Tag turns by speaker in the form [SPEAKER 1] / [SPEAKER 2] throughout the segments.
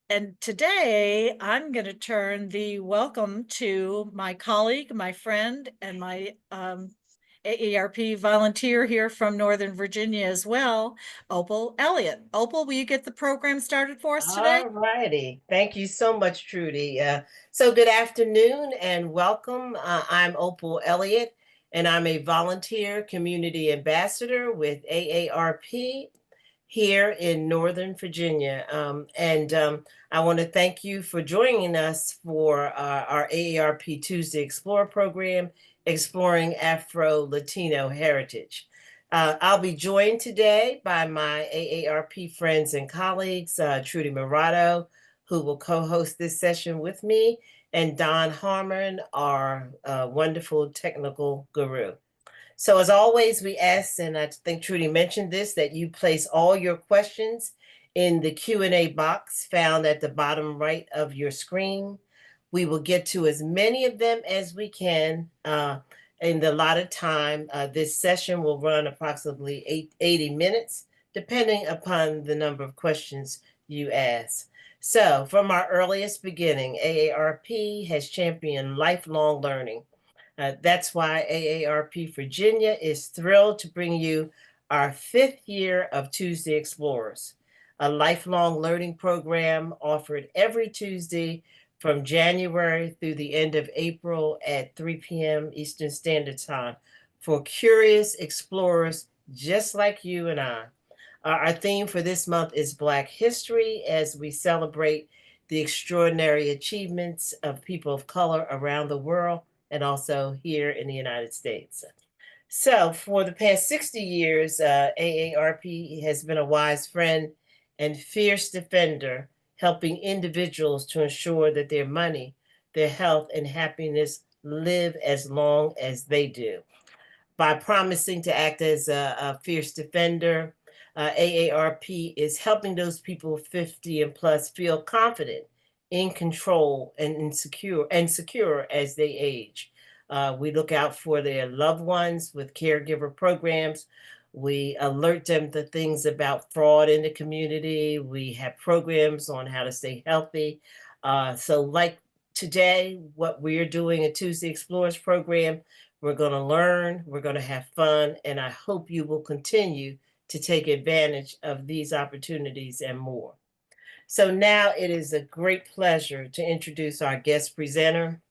[SPEAKER 1] And today I'm going to turn the welcome to my colleague, my friend, and my AARP volunteer here from Northern Virginia as well, Opal Elliott. Opal, will you get the program started for us today?
[SPEAKER 2] All righty. Thank you so much, Trudy. So good afternoon and welcome. I'm Opal Elliott, and I'm a volunteer community ambassador with AARP here in Northern Virginia. And I want to thank you for joining us for our AARP Tuesday Explore program, exploring Afro-Latino heritage. I'll be joined today by my AARP friends and colleagues, Trudy Murato, who will co-host this session with me, and Don Harmon, our wonderful technical guru. So as always, we ask, and I think Trudy mentioned this, that you place all your questions in the Q&A box found at the bottom right of your screen. We will get to as many of them as we can in the allotted time. This session will run approximately 80 minutes, depending upon the number of questions you ask. So from our earliest beginning, AARP has championed lifelong learning. That's why AARP Virginia is thrilled to bring you our fifth year of Tuesday Explorers, a lifelong learning program offered every Tuesday from January through the end of April at 3 p.m. Eastern Standard Time for curious explorers just like you and I. Our theme for this month is Black History as we celebrate the extraordinary achievements of people of color around the world and also here in the United States. So, for the past 60 years, AARP has been a wise friend and fierce defender, helping individuals to ensure that their money, their health, and happiness live as long as they do. By promising to act as a fierce defender, AARP is helping those people 50 and plus feel confident, in control, and secure as they age. We look out for their loved ones with caregiver programs. We alert them to things about fraud in the community. We have programs on how to stay healthy. So, like today, what we're doing a Tuesday Explorers program, we're going to learn, we're going to have fun, and I hope you will continue to take advantage of these opportunities and more. So now it is a great pleasure to introduce our guest presenter,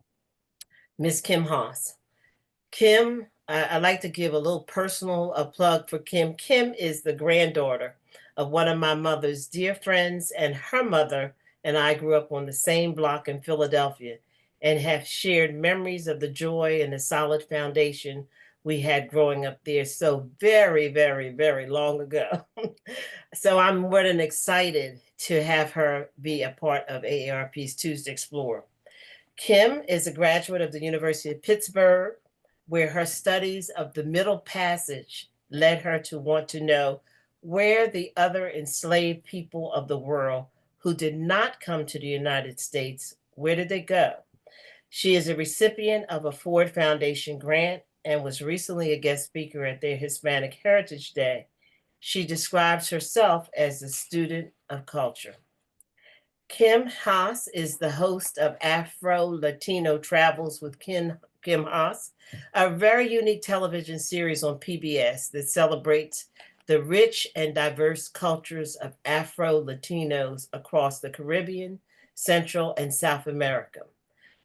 [SPEAKER 2] Miss Kim Haas. Kim, I'd like to give a little personal plug for Kim. Kim is the granddaughter of one of my mother's dear friends, and her mother and I grew up on the same block in Philadelphia and have shared memories of the joy and the solid foundation we had growing up there so very, very, very long ago. So I'm more than excited to have her be a part of AARP's Tuesday Explorer. Kim is a graduate of the University of Pittsburgh, where her studies of the Middle Passage led her to want to know where the other enslaved people of the world who did not come to the United States, where did they go? She is a recipient of a Ford Foundation grant and was recently a guest speaker at their Hispanic Heritage Day. She describes herself as a student of culture. Kim Haas is the host of Afro-Latino Travels with Kim Haas, a very unique television series on PBS that celebrates the rich and diverse cultures of Afro-Latinos across the Caribbean, Central, and South America.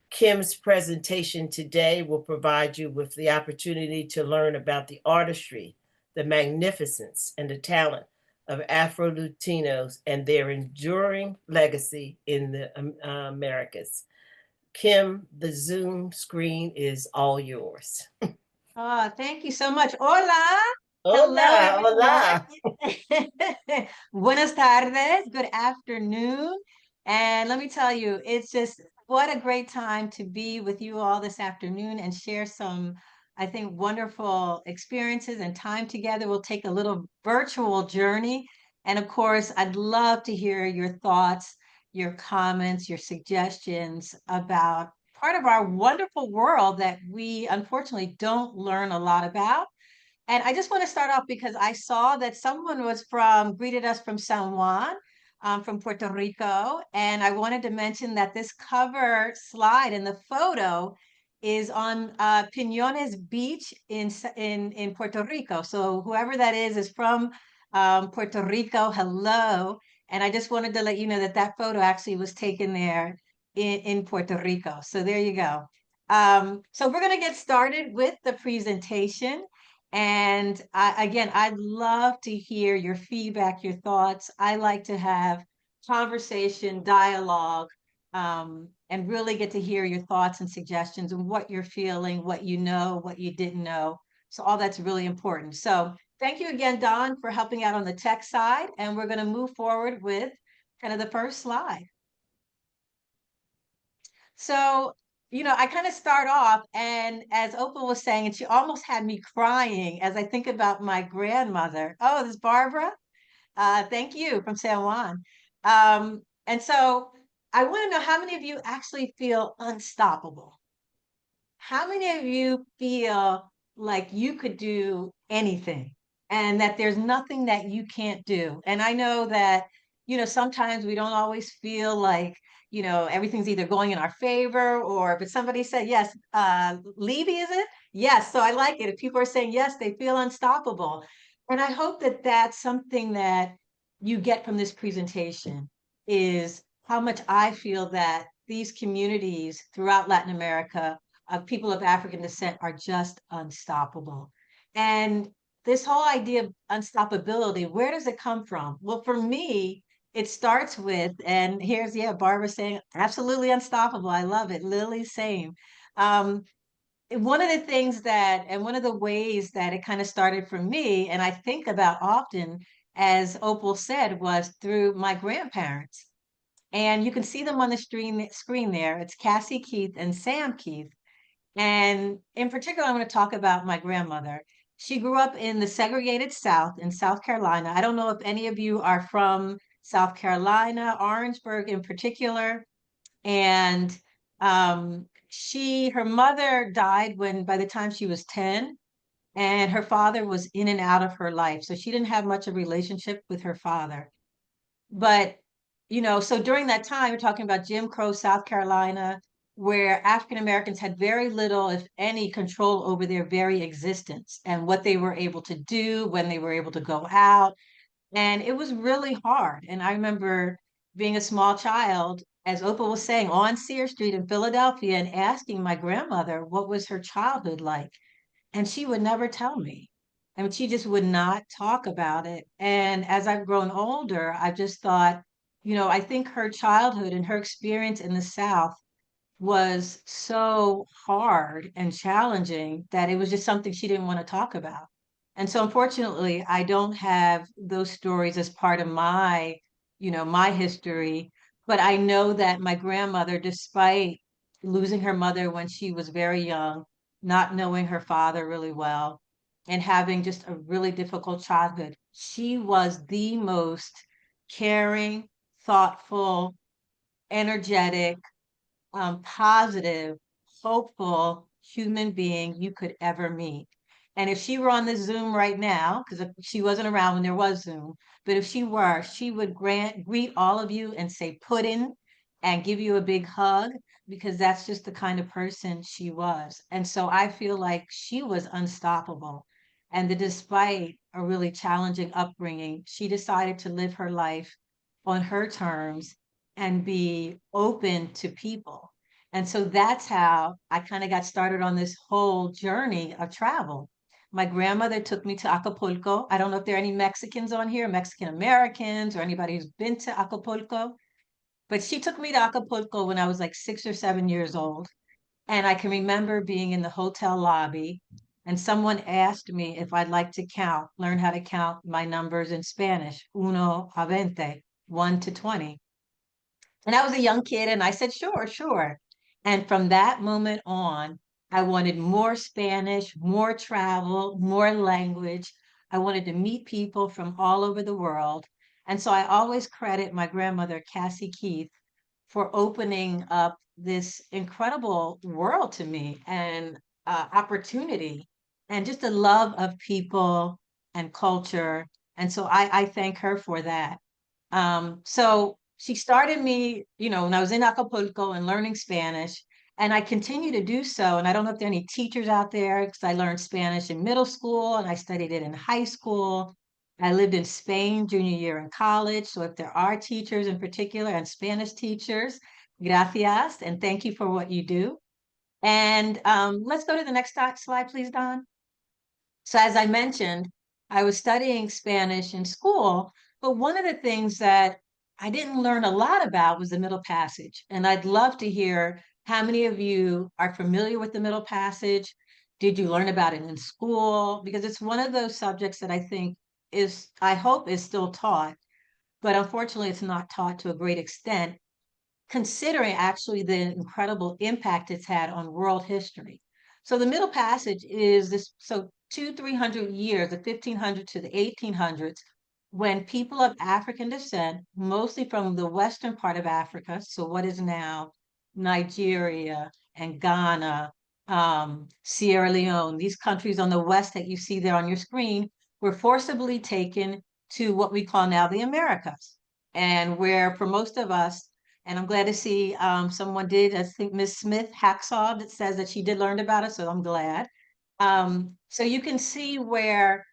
[SPEAKER 2] Kim's presentation today will provide you with the opportunity to learn about the artistry, the magnificence, and the talent of Afro-Latinos and their enduring legacy in the Americas. Kim, the Zoom screen is all yours.
[SPEAKER 3] Oh, thank you so much. Hola. Hello,
[SPEAKER 2] Hola,
[SPEAKER 3] everyone.
[SPEAKER 2] hola.
[SPEAKER 3] Buenas tardes. Good afternoon. And let me tell you, it's just what a great time to be with you all this afternoon and share some, I think, wonderful experiences and time together. We'll take a little virtual journey. And of course, I'd love to hear your thoughts, your comments, your suggestions about part of our wonderful world that we unfortunately don't learn a lot about. And I just want to start off because I saw that someone was greeted us from San Juan. from Puerto Rico. And I wanted to mention that this cover slide in the photo is on Piñones Beach in Puerto Rico. So whoever that is from Puerto Rico. Hello. And I just wanted to let you know that that photo actually was taken there in Puerto Rico. So there you go. So we're going to get started with the presentation. And again, I'd love to hear your feedback, your thoughts. I like to have conversation, dialogue, and really get to hear your thoughts and suggestions and what you're feeling, what you know, what you didn't know. So all that's really important. So thank you again, Don, for helping out on the tech side. And we're going to move forward with kind of the first slide. So, I kind of start off, and as Opal was saying, and she almost had me crying as I think about my grandmother. Oh, this is Barbara. Thank you from San Juan. And so I want to know how many of you actually feel unstoppable? How many of you feel like you could do anything and that there's nothing that you can't do? And I know that, sometimes we don't always feel like, everything's either going in our favor but somebody said, yes, Levy, is it? Yes. So I like it. If people are saying yes, they feel unstoppable. And I hope that that's something that you get from this presentation is how much I feel that these communities throughout Latin America of people of African descent are just unstoppable. And this whole idea of unstoppability, where does it come from? Well, for me, it starts with, and here's, Barbara saying, absolutely unstoppable. I love it. Lily, same. One of the things and one of the ways that it kind of started for me, and I think about often, as Opal said, was through my grandparents. And you can see them on the screen there. It's Cassie Keith and Sam Keith. And in particular, I'm going to talk about my grandmother. She grew up in the segregated South in South Carolina. I don't know if any of you are from South Carolina, Orangeburg in particular. And her mother died by the time she was 10, and her father was in and out of her life. So she didn't have much of a relationship with her father. But, so during that time, we're talking about Jim Crow, South Carolina, where African Americans had very little, if any, control over their very existence and what they were able to do, when they were able to go out. And it was really hard. And I remember being a small child, as Oprah was saying, on Sear Street in Philadelphia and asking my grandmother what was her childhood like. And she would never tell me. I mean, she just would not talk about it. And as I've grown older, I just thought, I think her childhood and her experience in the South was so hard and challenging that it was just something she didn't want to talk about. And so unfortunately, I don't have those stories as part of my history, but I know that my grandmother, despite losing her mother when she was very young, not knowing her father really well, and having just a really difficult childhood, she was the most caring, thoughtful, energetic, positive, hopeful human being you could ever meet. And if she were on the Zoom right now, because she wasn't around when there was Zoom, but if she were, she would greet all of you and say pudding and give you a big hug because that's just the kind of person she was. And so I feel like she was unstoppable. And that despite a really challenging upbringing, she decided to live her life on her terms and be open to people. And so that's how I kind of got started on this whole journey of travel. My grandmother took me to Acapulco. I don't know if there are any Mexicans on here, Mexican Americans, or anybody who's been to Acapulco, but she took me to Acapulco when I was like 6 or 7 years old. And I can remember being in the hotel lobby and someone asked me if I'd like to learn how to count my numbers in Spanish, uno a veinte, 1 to 20. And I was a young kid and I said, sure, sure. And from that moment on, I wanted more Spanish, more travel, more language. I wanted to meet people from all over the world. And so I always credit my grandmother, Cassie Keith, for opening up this incredible world to me and opportunity and just a love of people and culture. And so I thank her for that. So she started me, when I was in Acapulco and learning Spanish, and I continue to do so. And I don't know if there are any teachers out there because I learned Spanish in middle school and I studied it in high school. I lived in Spain junior year in college. So if there are teachers in particular and Spanish teachers, gracias, and thank you for what you do. And let's go to the next slide, please, Don. So as I mentioned, I was studying Spanish in school, but one of the things that I didn't learn a lot about was the Middle Passage. And I'd love to hear how many of you are familiar with the Middle Passage. Did you learn about it in school? Because it's one of those subjects that I hope is still taught, but unfortunately it's not taught to a great extent, considering actually the incredible impact it's had on world history. So the Middle Passage is this, so 300 years, the 1500s to the 1800s, when people of African descent, mostly from the western part of Africa, so what is now Nigeria and Ghana, Sierra Leone, these countries on the west that you see there on your screen, were forcibly taken to what we call now the Americas. And where for most of us, and I'm glad to see someone did, I think Miss Smith Hacksaw, that says that she did learn about it, so I'm glad. So you can see where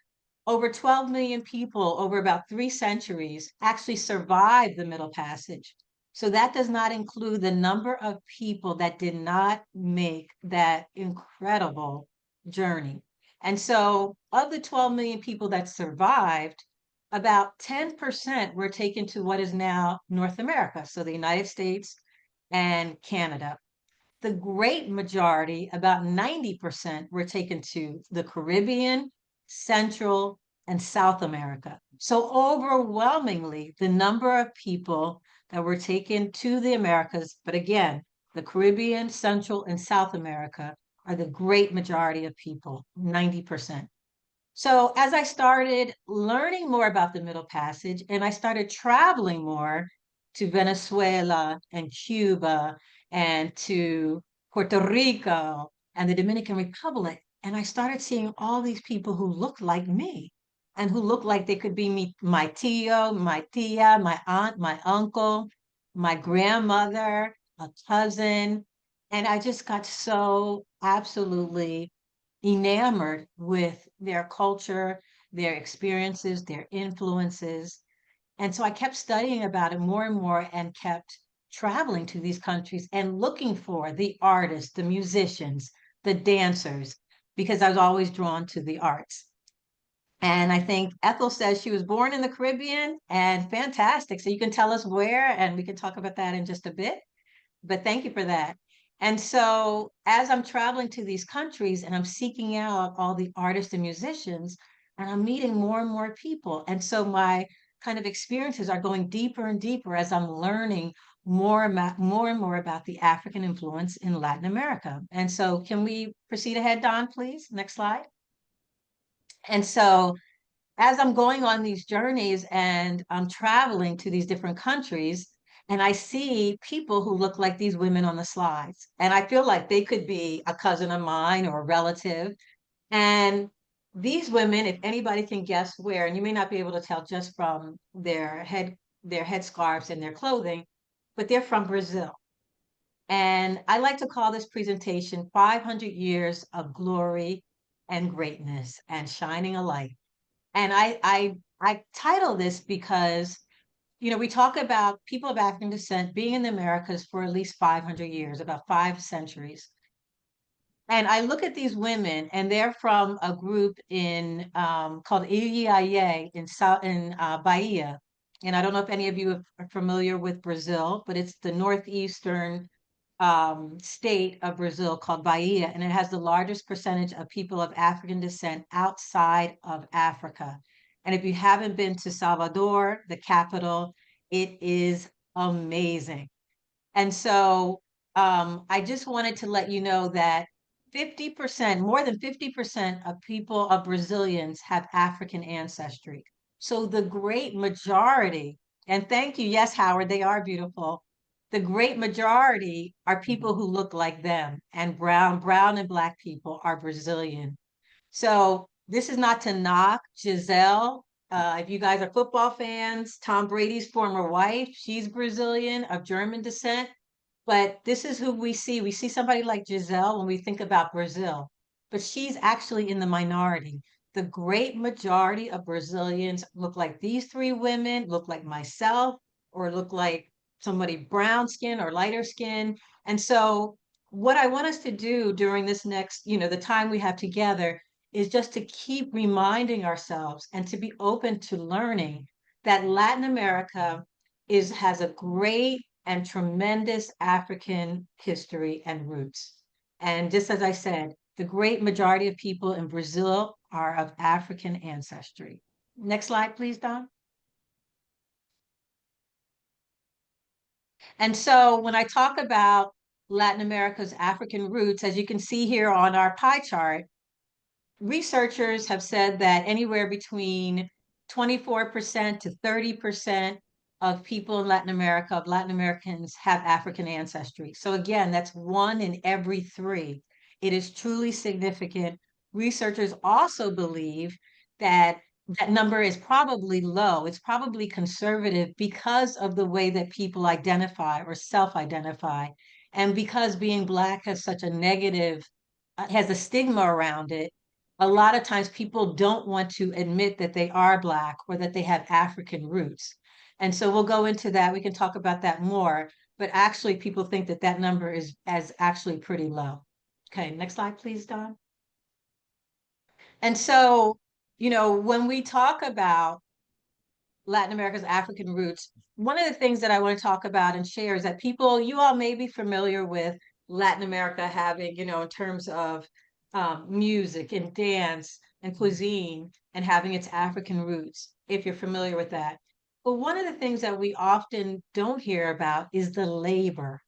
[SPEAKER 3] over 12 million people over about 3 centuries actually survived the Middle Passage. So that does not include the number of people that did not make that incredible journey. And so of the 12 million people that survived, about 10% were taken to what is now North America, so the United States and Canada. The great majority, about 90%, were taken to the Caribbean, Central, and South America. So overwhelmingly, the number of people that were taken to the Americas, but again, the Caribbean, Central, and South America are the great majority of people, 90%. So as I started learning more about the Middle Passage and I started traveling more to Venezuela and Cuba and to Puerto Rico and the Dominican Republic, and I started seeing all these people who looked like me and who looked like they could be me, my tío, my tía, my aunt, my uncle, my grandmother, a cousin. And I just got so absolutely enamored with their culture, their experiences, their influences. And so I kept studying about it more and more and kept traveling to these countries and looking for the artists, the musicians, the dancers, because I was always drawn to the arts. And I think Ethel says she was born in the Caribbean, and fantastic. So you can tell us where, and we can talk about that in just a bit. But thank you for that. And so as I'm traveling to these countries and I'm seeking out all the artists and musicians, and I'm meeting more and more people. And so my kind of experiences are going deeper and deeper as I'm learning more and more about the African influence in Latin America. And so can we proceed ahead, Don, please? Next slide. And so as I'm going on these journeys and I'm traveling to these different countries, and I see people who look like these women on the slides, and I feel like they could be a cousin of mine or a relative. And these women, if anybody can guess where, and you may not be able to tell just from their headscarves and their clothing, but they're from Brazil. And I like to call this presentation 500 Years of Glory and Greatness and Shining a Light. And I title this because, we talk about people of African descent being in the Americas for at least 500 years, about 5 centuries. And I look at these women, and they're from a group in called Ilha in Bahia. And I don't know if any of you are familiar with Brazil, but it's the northeastern state of Brazil called Bahia, and it has the largest percentage of people of African descent outside of Africa. And if you haven't been to Salvador, the capital, it is amazing. And so I just wanted to let you know that 50%, more than 50% of people of Brazilians have African ancestry. So the great majority, and thank you, yes, Howard, they are beautiful. The great majority are people who look like them, and brown and black people are Brazilian. So this is not to knock Giselle If you guys are football fans, Tom Brady's former wife, she's Brazilian of German descent. But this is who we see. We see somebody like Giselle when we think about Brazil, but she's actually in the minority. The great majority of Brazilians look like these three women, look like myself, or look like somebody brown skin or lighter skin. And so, what I want us to do during this next, the time we have together is just to keep reminding ourselves and to be open to learning that Latin America has a great and tremendous African history and roots. And just as I said, the great majority of people in Brazil are of African ancestry. Next slide, please, Don. And so when I talk about Latin America's African roots, as you can see here on our pie chart, researchers have said that anywhere between 24% to 30% of people in Latin America, of Latin Americans, have African ancestry. So again, that's 1 in every 3. It is truly significant. Researchers also believe that that number is probably low. It's probably conservative because of the way that people identify or self-identify. And because being Black has such a negative, has a stigma around it, a lot of times people don't want to admit that they are Black or that they have African roots. And so we'll go into that. We can talk about that more. But actually, people think that that number is actually pretty low. Okay, next slide, please, Don. And so, when we talk about Latin America's African roots, one of the things that I want to talk about and share is that you all may be familiar with Latin America having, in terms of music and dance and cuisine and having its African roots, if you're familiar with that. But one of the things that we often don't hear about is the labor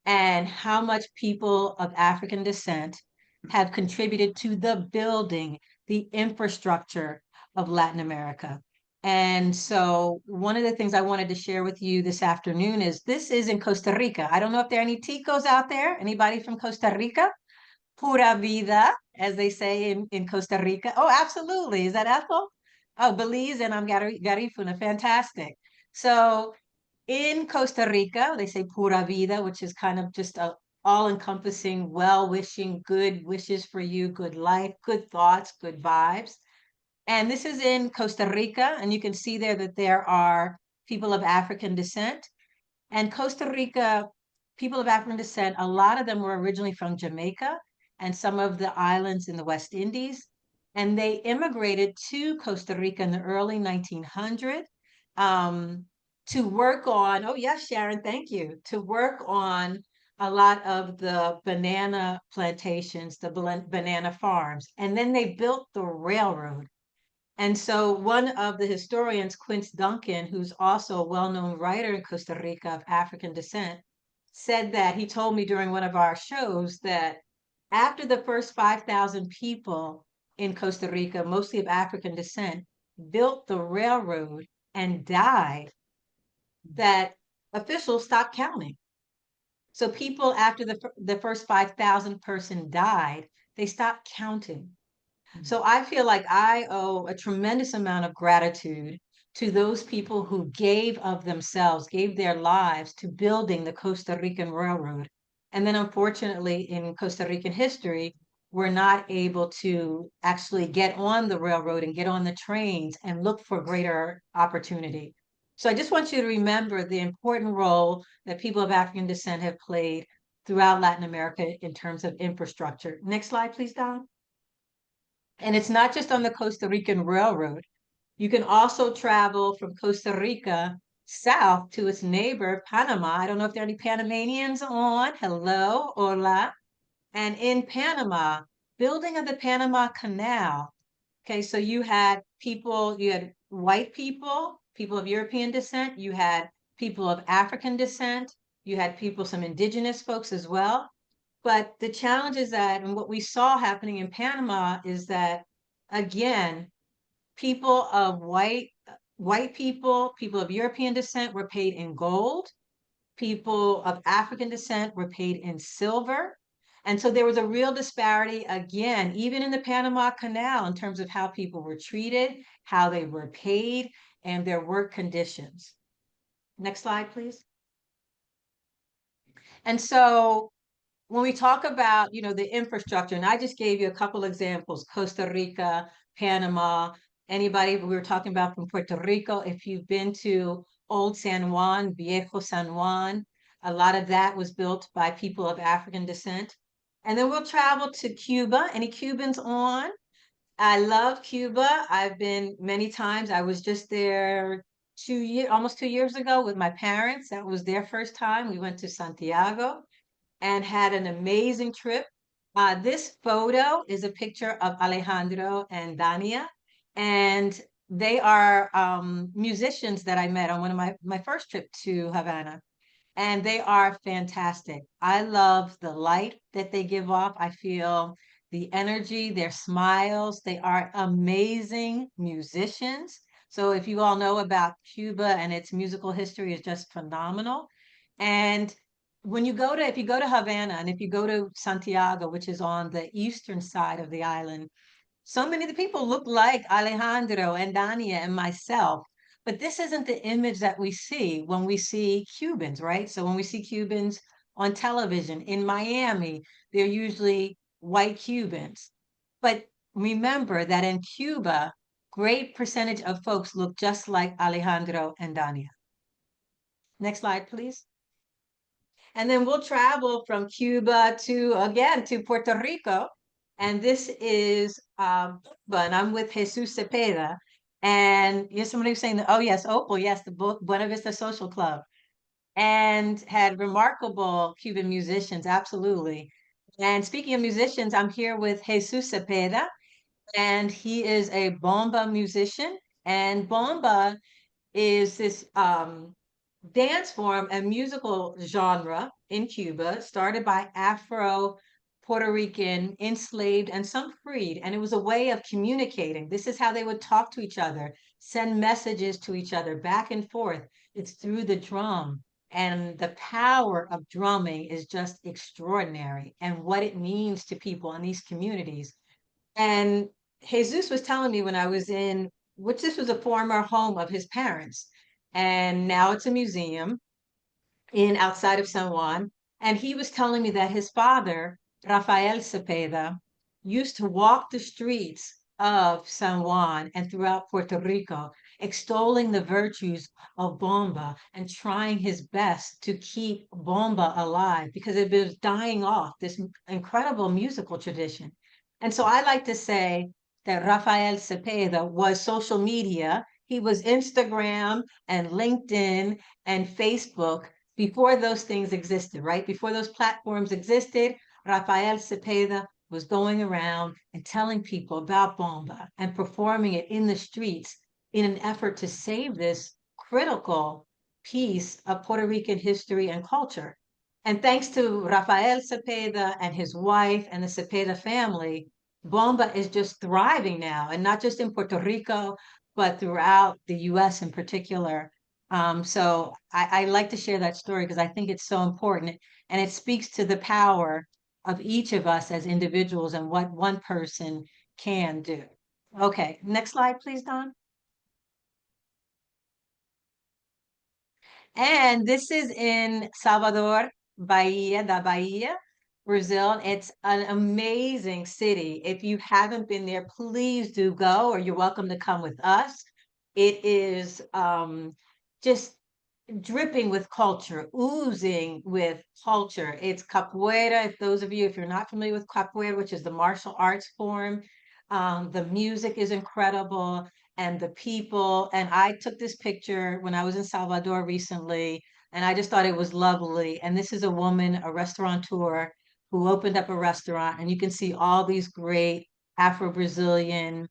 [SPEAKER 3] and how much people of African descent have contributed to the building, the infrastructure of Latin America. And so, one of the things I wanted to share with you this afternoon is this is in Costa Rica. I don't know if there are any Ticos out there. Anybody from Costa Rica? Pura vida, as they say in Costa Rica. Oh, absolutely. Is that Ethel? Oh, Belize, and I'm Garifuna. Fantastic. So, in Costa Rica, they say pura vida, which is kind of just a all-encompassing, well-wishing, good wishes for you, good life, good thoughts, good vibes. And this is in Costa Rica, and you can see there that there are people of African descent. And Costa Rica, people of African descent, a lot of them were originally from Jamaica and some of the islands in the West Indies. And they immigrated to Costa Rica in the early 1900s to work on, oh, yes, Sharon, thank you, to work on a lot of the banana plantations, the banana farms. And then they built the railroad. And so one of the historians, Quince Duncan, who's also a well-known writer in Costa Rica of African descent, said that he told me during one of our shows that after the first 5,000 people in Costa Rica, mostly of African descent, built the railroad and died, that officials stopped counting. So people after the first 5,000 person died, they stopped counting. So I feel like I owe a tremendous amount of gratitude to those people who gave of themselves, gave their lives to building the Costa Rican Railroad. And then unfortunately in Costa Rican history, we're not able to actually get on the railroad and get on the trains and look for greater opportunity. So I just want you to remember the important role that people of African descent have played throughout Latin America in terms of infrastructure. Next slide, please, Don. And it's not just on the Costa Rican Railroad. You can also travel from Costa Rica south to its neighbor, Panama. I don't know if there are any Panamanians on. Hello, hola. And in Panama, building of the Panama Canal. Okay, so you had white people, people of European descent, you had people of African descent, you had some indigenous folks as well. But the challenge is that, and what we saw happening in Panama is that, again, people of white people of European descent were paid in gold. People of African descent were paid in silver. And so there was a real disparity, again, even in the Panama Canal, in terms of how people were treated, how they were paid, and their work conditions. Next slide, please. And so when we talk about, the infrastructure, and I just gave you a couple examples, Costa Rica, Panama, anybody we were talking about from Puerto Rico, if you've been to Old San Juan, Viejo San Juan, a lot of that was built by people of African descent. And then we'll travel to Cuba. Any Cubans on? I love Cuba. I've been many times. I was just there almost 2 years ago with my parents. That was their first time. We went to Santiago and had an amazing trip. This photo is a picture of Alejandro and Dania, and they are musicians that I met on one of my first trip to Havana, and they are fantastic. I love the light that they give off. I feel the energy, their smiles. They are amazing musicians. So if you all know about Cuba and its musical history is just phenomenal. And if you go to Havana and if you go to Santiago, which is on the eastern side of the island, so many of the people look like Alejandro and Dania and myself, but this isn't the image that we see when we see Cubans, right? So when we see Cubans on television in Miami, they're usually white Cubans. But remember that in Cuba, great percentage of folks look just like Alejandro and Dania. Next slide, please. And then we'll travel from Cuba to Puerto Rico. And this is Cuba, and I'm with Jesus Cepeda. And somebody was saying that, oh yes, Opal, yes, the Buena Vista Social Club. And had remarkable Cuban musicians, absolutely. And speaking of musicians, I'm here with Jesus Cepeda, and he is a bomba musician. And bomba is this dance form and musical genre in Cuba, started by Afro Puerto Rican enslaved and some freed. And it was a way of communicating. This is how they would talk to each other, send messages to each other back and forth. It's through the drum. And the power of drumming is just extraordinary, and what it means to people in these communities. And Jesus was telling me when I was which this was a former home of his parents, and now it's a museum in outside of San Juan. And he was telling me that his father, Rafael Cepeda, used to walk the streets of San Juan and throughout Puerto Rico, extolling the virtues of bomba and trying his best to keep bomba alive because it was dying off, this incredible musical tradition. And so I like to say that Rafael Cepeda was social media. He was Instagram and LinkedIn and Facebook before those things existed, right? Before those platforms existed, Rafael Cepeda was going around and telling people about bomba and performing it in the streets in an effort to save this critical piece of Puerto Rican history and culture. And thanks to Rafael Cepeda and his wife and the Cepeda family, bomba is just thriving now, and not just in Puerto Rico, but throughout the US in particular. So I like to share that story because I think it's so important, and it speaks to the power of each of us as individuals and what one person can do. Okay, next slide, please, Don. And this is in Salvador, Bahia da Bahia, Brazil. It's an amazing city. If you haven't been there, please do go, or you're welcome to come with us. It is just dripping with culture, oozing with culture. It's capoeira. If those of you, if you're not familiar with capoeira, which is the martial arts form, the music is incredible and the people. And I took this picture when I was in Salvador recently, and I just thought it was lovely. And this is a woman, a restaurateur, who opened up a restaurant, and you can see all these great Afro-Brazilian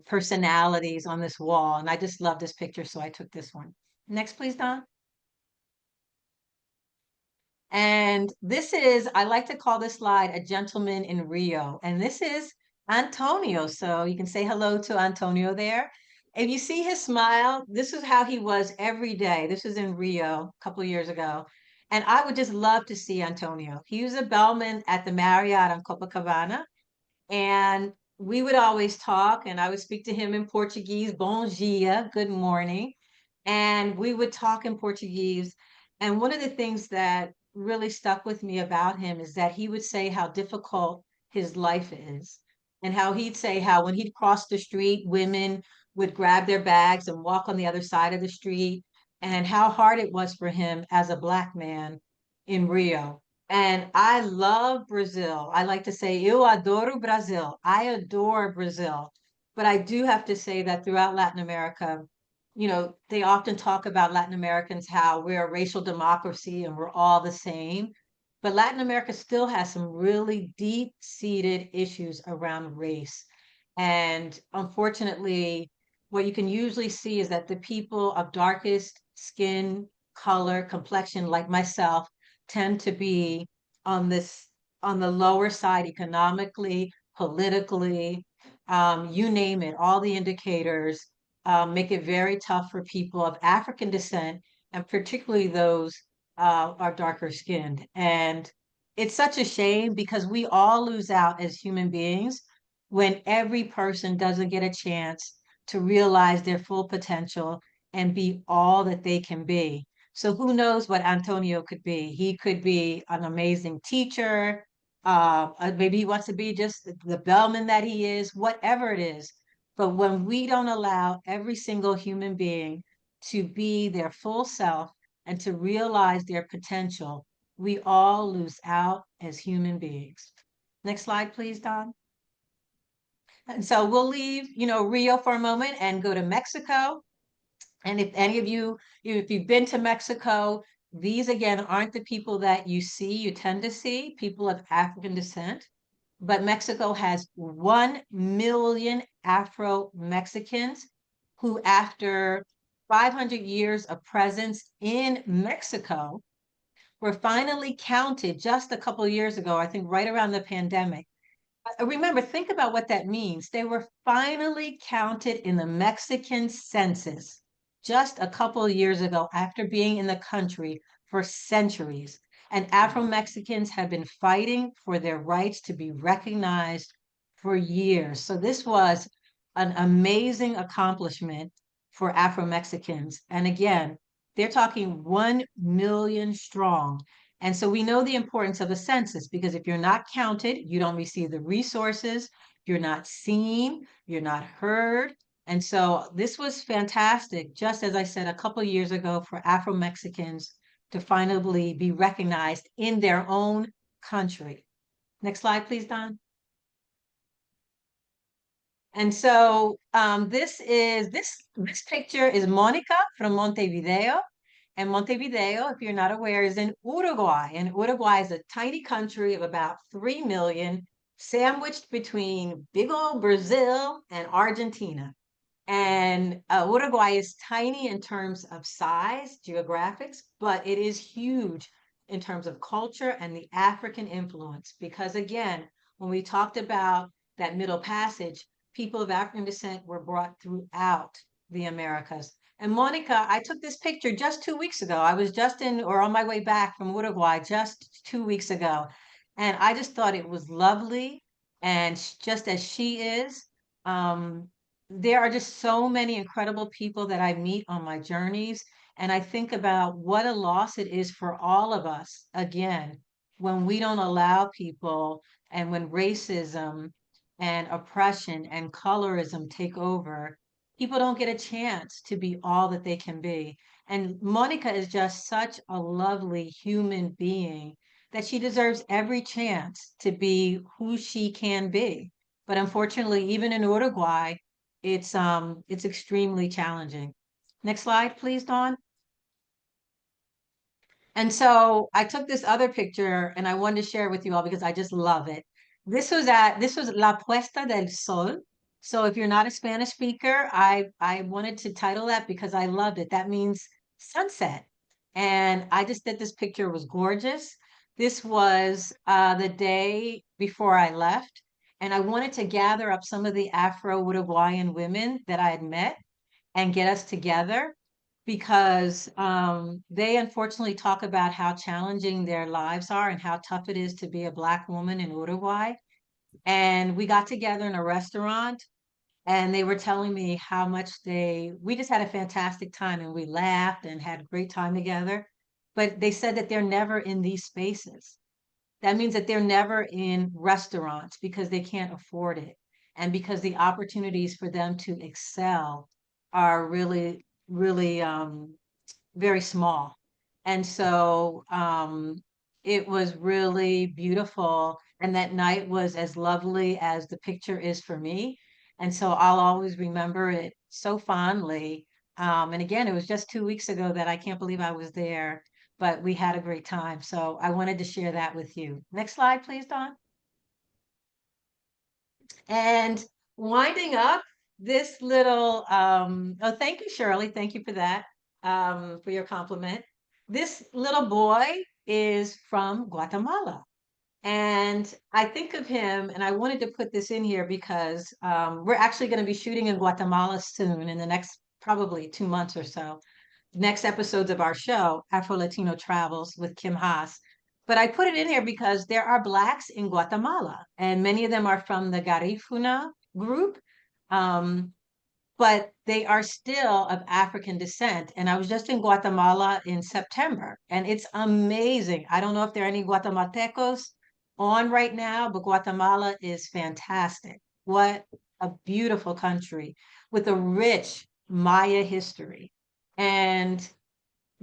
[SPEAKER 3] personalities on this wall. And I just love this picture, so I took this one. Next, please, Don. And this is, I like to call this slide a gentleman in Rio. And this is Antonio. So you can say hello to Antonio there. If you see his smile, this is how he was every day. This was in Rio a couple of years ago. And I would just love to see Antonio. He was a bellman at the Marriott on Copacabana, and we would always talk, and I would speak to him in Portuguese, bom dia, good morning. And we would talk in Portuguese. And one of the things that really stuck with me about him is that he would say how difficult his life is, and how he'd say how when he'd cross the street, women would grab their bags and walk on the other side of the street, and how hard it was for him as a Black man in Rio. And I love Brazil. I like to say, eu adoro Brasil. I adore Brazil. But I do have to say that throughout Latin America, they often talk about Latin Americans, how we're a racial democracy and we're all the same. But Latin America still has some really deep-seated issues around race. And unfortunately, what you can usually see is that the people of darkest skin color, complexion, like myself, tend to be on this on the lower side economically, politically, you name it, all the indicators make it very tough for people of African descent, and particularly those are darker skinned. And it's such a shame because we all lose out as human beings when every person doesn't get a chance to realize their full potential and be all that they can be. So who knows what Antonio could be? He could be an amazing teacher. Maybe he wants to be just the bellman that he is, whatever it is. But when we don't allow every single human being to be their full self and to realize their potential, we all lose out as human beings. Next slide, please, Don. And so we'll leave, Rio for a moment and go to Mexico. And if any of you, if you've been to Mexico, these again aren't the people that you tend to see, people of African descent. But Mexico has 1 million Afro-Mexicans who, after 500 years of presence in Mexico, were finally counted just a couple of years ago, I think right around the pandemic. Remember, think about what that means. They were finally counted in the Mexican census just a couple of years ago after being in the country for centuries. And Afro-Mexicans have been fighting for their rights to be recognized for years. So this was an amazing accomplishment for Afro-Mexicans. And again, they're talking 1 million strong. And so we know the importance of a census because if you're not counted, you don't receive the resources, you're not seen, you're not heard. And so this was fantastic, just as I said a couple of years ago, for Afro-Mexicans to finally be recognized in their own country. Next slide, please, Don. And so this picture is Monica from Montevideo. And Montevideo, if you're not aware, is in Uruguay. And Uruguay is a tiny country of about 3 million, sandwiched between big old Brazil and Argentina. And Uruguay is tiny in terms of size, geographics, but it is huge in terms of culture and the African influence. Because again, when we talked about that Middle Passage, people of African descent were brought throughout the Americas. And Monica, I took this picture just 2 weeks ago. I was just in or on my way back from Uruguay just 2 weeks ago. And I just thought it was lovely. And just as she is, um, there are just so many incredible people that I meet on my journeys. And I think about what a loss it is for all of us, again, when we don't allow people and when racism and oppression and colorism take over, people don't get a chance to be all that they can be. And Monica is just such a lovely human being that she deserves every chance to be who she can be. But unfortunately, even in Uruguay, it's extremely challenging. Next slide, please, Dawn. And so I took this other picture and I wanted to share with you all because I just love it. This was La Puesta del Sol. So if you're not a Spanish speaker, I wanted to title that because I loved it. That means sunset. And I just did this picture. It was gorgeous. This was the day before I left. And I wanted to gather up some of the Afro-Uruguayan women that I had met and get us together. because they unfortunately talk about how challenging their lives are and how tough it is to be a Black woman in Uruguay. And we got together in a restaurant and they were telling me how much we just had a fantastic time and we laughed and had a great time together. But they said that they're never in these spaces. That means that they're never in restaurants because they can't afford it. And because the opportunities for them to excel are really, really very small. And so it was really beautiful. And that night was as lovely as the picture is for me. And so I'll always remember it so fondly. And again, it was just 2 weeks ago that I can't believe I was there, but we had a great time. So I wanted to share that with you. Next slide, please, Dawn. And winding up this little, oh, thank you, Shirley. Thank you for that, for your compliment. This little boy is from Guatemala. And I think of him, and I wanted to put this in here because we're actually going to be shooting in Guatemala soon in the next probably 2 months or so. Next episodes of our show, Afro-Latino Travels with Kim Haas. But I put it in here because there are Blacks in Guatemala, and many of them are from the Garifuna group. Um, but they are still of African descent. And I was just in Guatemala in September, and it's amazing. I don't know if there are any Guatemaltecos on right now, but Guatemala is fantastic. What a beautiful country with a rich Maya history. And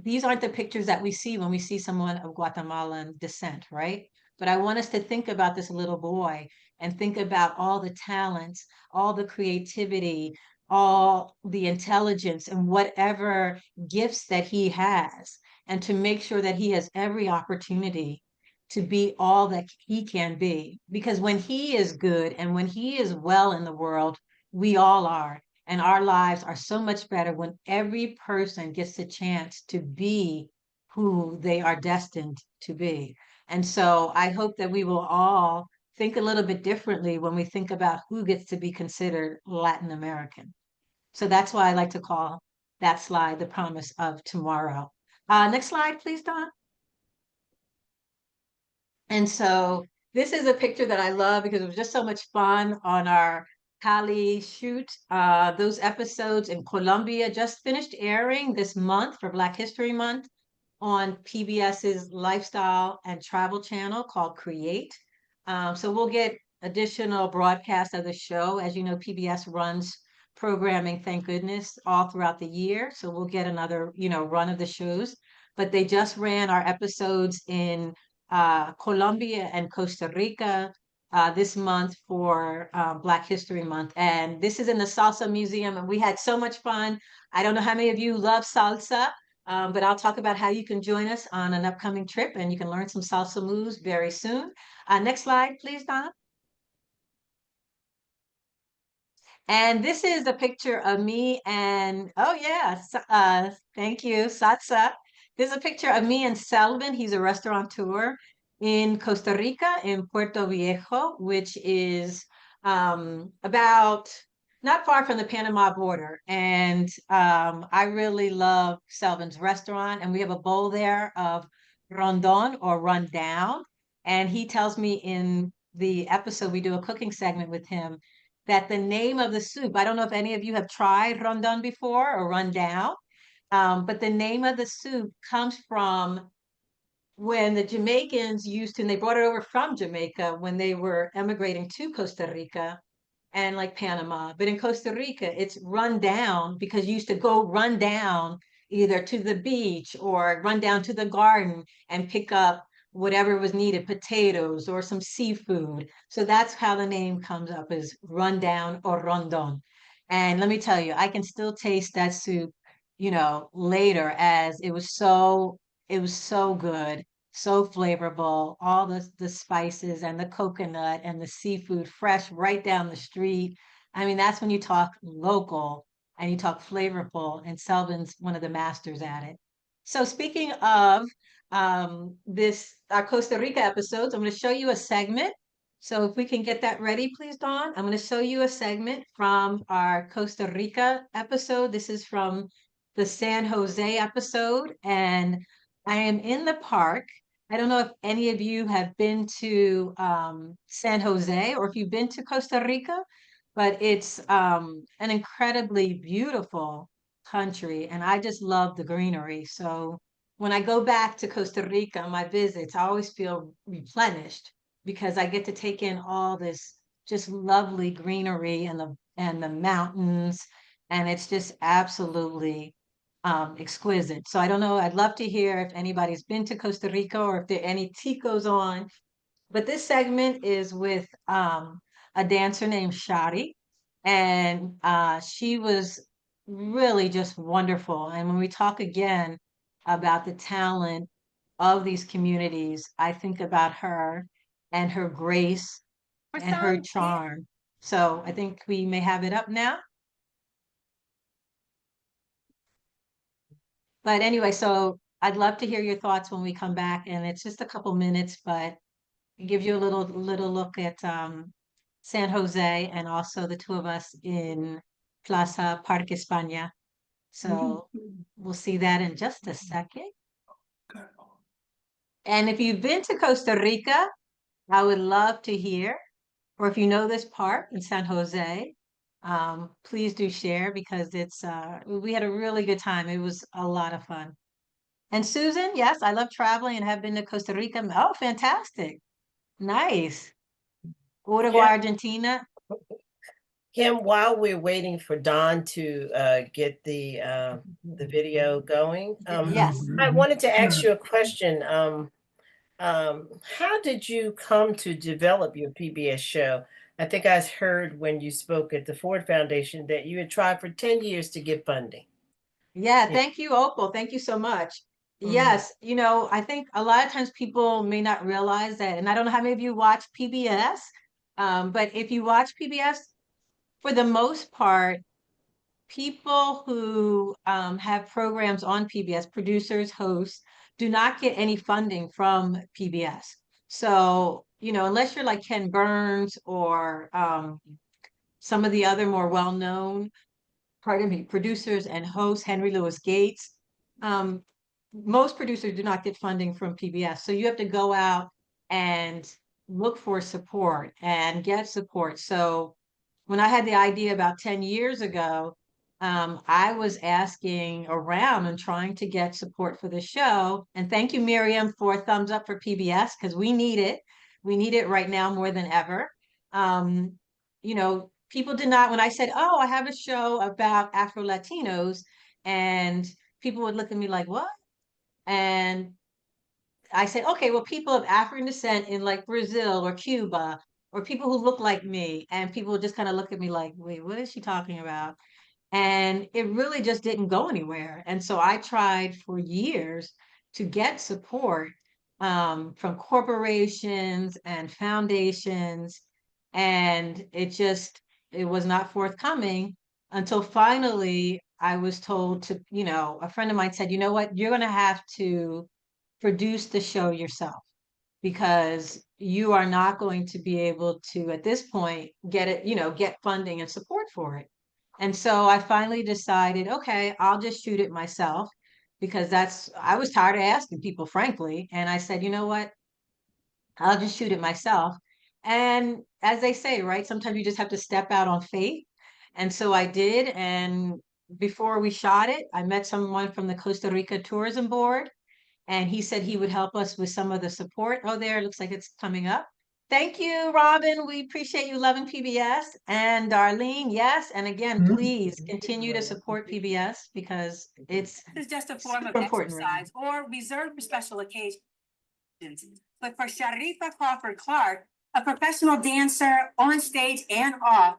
[SPEAKER 3] these aren't the pictures that we see when we see someone of Guatemalan descent, right? But I want us to think about this little boy and think about all the talents, all the creativity, all the intelligence, and whatever gifts that he has, and to make sure that he has every opportunity to be all that he can be. Because when he is good and when he is well in the world, we all are. And our lives are so much better when every person gets the chance to be who they are destined to be. And so I hope that we will all think a little bit differently when we think about who gets to be considered Latin American. So that's why I like to call that slide the promise of tomorrow. Next slide, please, Don. And so this is a picture that I love because it was just so much fun on our Cali shoot. Those episodes in Colombia just finished airing this month for Black History Month on PBS's lifestyle and travel channel called Create. So we'll get additional broadcasts of the show. As you know, PBS runs programming, thank goodness, all throughout the year. So we'll get another, run of the shows. But they just ran our episodes in Colombia and Costa Rica this month for Black History Month. And this is in the Salsa Museum, and we had so much fun. I don't know how many of you love salsa, but I'll talk about how you can join us on an upcoming trip, and you can learn some salsa moves very soon. Next slide, please, Donna. And this is a picture of me and, oh yeah, thank you, Satsa. This is a picture of me and Selvin. He's a restaurateur in Costa Rica, in Puerto Viejo, which is about not far from the Panama border. And I really love Selvin's restaurant. And we have a bowl there of rondon or rundown. And he tells me in the episode, we do a cooking segment with him that the name of the soup, I don't know if any of you have tried rondon before or rundown, but the name of the soup comes from when the Jamaicans used to, and they brought it over from Jamaica when they were emigrating to Costa Rica and like Panama. But in Costa Rica, it's run down because you used to go run down either to the beach or run down to the garden and pick up whatever was needed, potatoes or some seafood. So that's how the name comes up is rundown or rondon. And let me tell you, I can still taste that soup, later as it was so good, so flavorful, all the spices and the coconut and the seafood fresh right down the street. I mean, that's when you talk local and you talk flavorful, and Selvin's one of the masters at it. So speaking of this our Costa Rica episodes, I'm going to show you a segment. So if we can get that ready, please, Dawn. I'm going to show you a segment from our Costa Rica episode. This is from the San Jose episode, and I am in the park. I don't know if any of you have been to San Jose or if you've been to Costa Rica, but it's an incredibly beautiful country, and I just love the greenery. So when I go back to Costa Rica on my visits, I always feel replenished because I get to take in all this just lovely greenery and the mountains, and it's just absolutely exquisite. So I don't know, I'd love to hear if anybody's been to Costa Rica or if there are any ticos on. But this segment is with a dancer named Shadi, and she was really just wonderful. And when we talk again about the talent of these communities, I think about her and her grace and her charm. So I think we may have it up now. But anyway, so I'd love to hear your thoughts when we come back, and it's just a couple minutes, but it gives you a little look at San Jose and also the two of us in Plaza Parque España. So we'll see that in just a second. And if you've been to Costa Rica, I would love to hear, or if you know this park in San Jose, please do share because it's we had a really good time. It was a lot of fun. And Susan, yes, I love traveling and have been to Costa Rica. Oh, fantastic. Nice. Uruguay,
[SPEAKER 2] Yeah.
[SPEAKER 3] Argentina.
[SPEAKER 2] Kim, while we're waiting for Don to get the video going,
[SPEAKER 3] Yes.
[SPEAKER 2] I wanted to ask you a question. How did you come to develop your PBS show? I think I heard when you spoke at the Ford Foundation that you had tried for 10 years to get funding.
[SPEAKER 3] Yeah,
[SPEAKER 2] Yeah.
[SPEAKER 3] thank you, Opal. Thank you so much.
[SPEAKER 2] Mhm.
[SPEAKER 3] Yes, I think a lot of times people may not realize that, and I don't know how many of you watch PBS, but if you watch PBS, for the most part, people who have programs on PBS, producers, hosts, do not get any funding from PBS. So, unless you're like Ken Burns or some of the other more well-known, pardon me, producers and hosts, Henry Louis Gates. Um, Most producers do not get funding from PBS. So you have to go out and look for support and get support. So when I had the idea about 10 years ago, I was asking around and trying to get support for the show. And thank you, Miriam, for a thumbs up for PBS because we need it. We need it right now more than ever. Um, People did not, when I said, oh, I have a show about Afro-Latinos, and people would look at me like, what? And I said, okay, well, people of African descent in like Brazil or Cuba, or people who look like me, and people would just kind of look at me like, wait, what is she talking about? And it really just didn't go anywhere. And so I tried for years to get support from corporations and foundations, and it was not forthcoming until finally I was told to, a friend of mine said, you know what, you're going to have to produce the show yourself because you are not going to be able to, at this point, get funding and support for it. And so I finally decided, okay, I'll just shoot it myself because I was tired of asking people, frankly. And I said, you know what? I'll just shoot it myself. And as they say, right, sometimes you just have to step out on faith. And so I did. And before we shot it, I met someone from the Costa Rica Tourism Board, and he said he would help us with some of the support. Oh, there, it looks like it's coming up. Thank you, Robin. We appreciate you loving PBS. And Darlene, yes. And again, please continue to support PBS because it's
[SPEAKER 4] Just a form of
[SPEAKER 3] important right now.
[SPEAKER 4] exercise or reserved for special occasions. But for Sharifa Crawford Clark, a professional dancer on stage and off,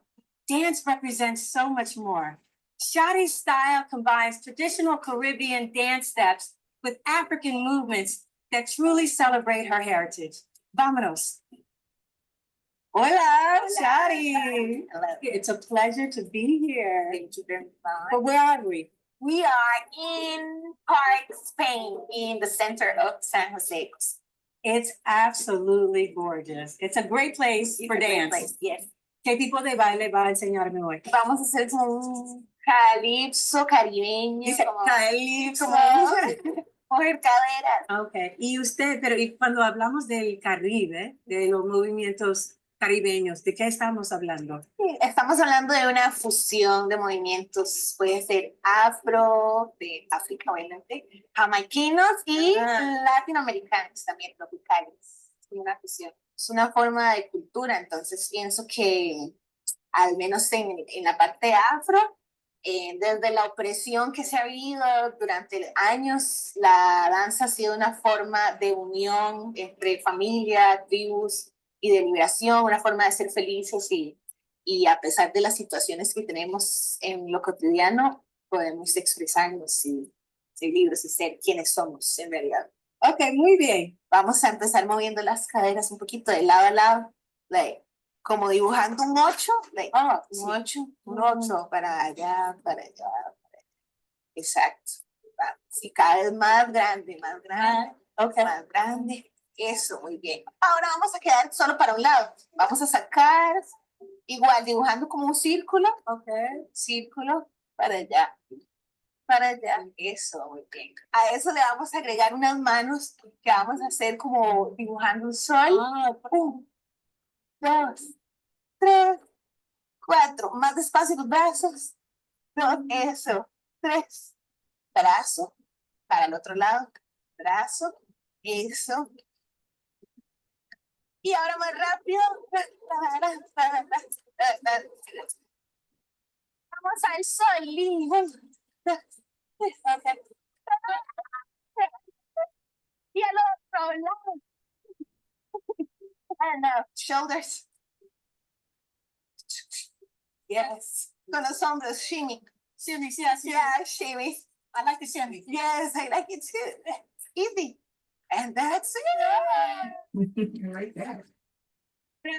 [SPEAKER 4] dance represents so much more. Shadi's style combines traditional Caribbean dance steps with African movements that truly celebrate her heritage. Vámonos. Hola, Shadi.
[SPEAKER 5] Hello.
[SPEAKER 4] It's a pleasure to be here.
[SPEAKER 5] Thank you very much.
[SPEAKER 4] But where are we?
[SPEAKER 5] We are in Park, Spain, in the center of San Jose.
[SPEAKER 4] It's absolutely gorgeous. It's a great place
[SPEAKER 5] It's
[SPEAKER 4] for
[SPEAKER 5] a great
[SPEAKER 4] dance.
[SPEAKER 5] place, yes.
[SPEAKER 4] ¿Qué tipo de baile va a enseñarme hoy?
[SPEAKER 5] Vamos a hacer un Calipso, caribeño,
[SPEAKER 4] Dice
[SPEAKER 5] como,
[SPEAKER 4] calipso.
[SPEAKER 5] como mujer cadera.
[SPEAKER 4] Okay. Y usted, pero y cuando hablamos del Caribe, de los movimientos caribeños, ¿de qué estamos hablando?
[SPEAKER 5] Sí, estamos hablando de una fusión de movimientos, puede ser afro, de África, obviamente, jamaiquinos y latinoamericanos también, tropicales. Es una fusión. Es una forma de cultura, entonces pienso que al menos en la parte afro, desde la opresión que se ha vivido durante años, la danza ha sido una forma de unión entre familia, tribus y de liberación, una forma de ser felices y a pesar de las situaciones que tenemos en lo cotidiano, podemos expresarnos y ser libres y ser quienes somos en realidad.
[SPEAKER 4] Ok, muy bien.
[SPEAKER 5] Vamos a empezar moviendo las caderas un poquito de lado a lado, like, como dibujando un 8, like, un 8, un 8 para allá, para allá, para allá. Exacto. Y cada vez más grande, okay. Más grande. Eso, muy bien. Ahora vamos a quedar solo para un lado. Vamos a sacar, igual, dibujando como un círculo. Okay. Círculo para allá. Para allá, eso, muy bien. A eso le vamos a agregar unas manos que vamos a hacer como dibujando un sol. 1, 2, 3, 4. Más despacio los brazos. 2, eso. 3. Brazo. Para el otro lado. Brazo. Eso. Y ahora más rápido. Vamos al sol. Y al otro lado. And shoulders. Yes. Con los hombros, shimmy.
[SPEAKER 4] Shimmy, yes,
[SPEAKER 5] Yeah, shimmy.
[SPEAKER 4] I like the shimmy.
[SPEAKER 5] Yes, I like it too. Easy. And that's it.
[SPEAKER 4] Right there. I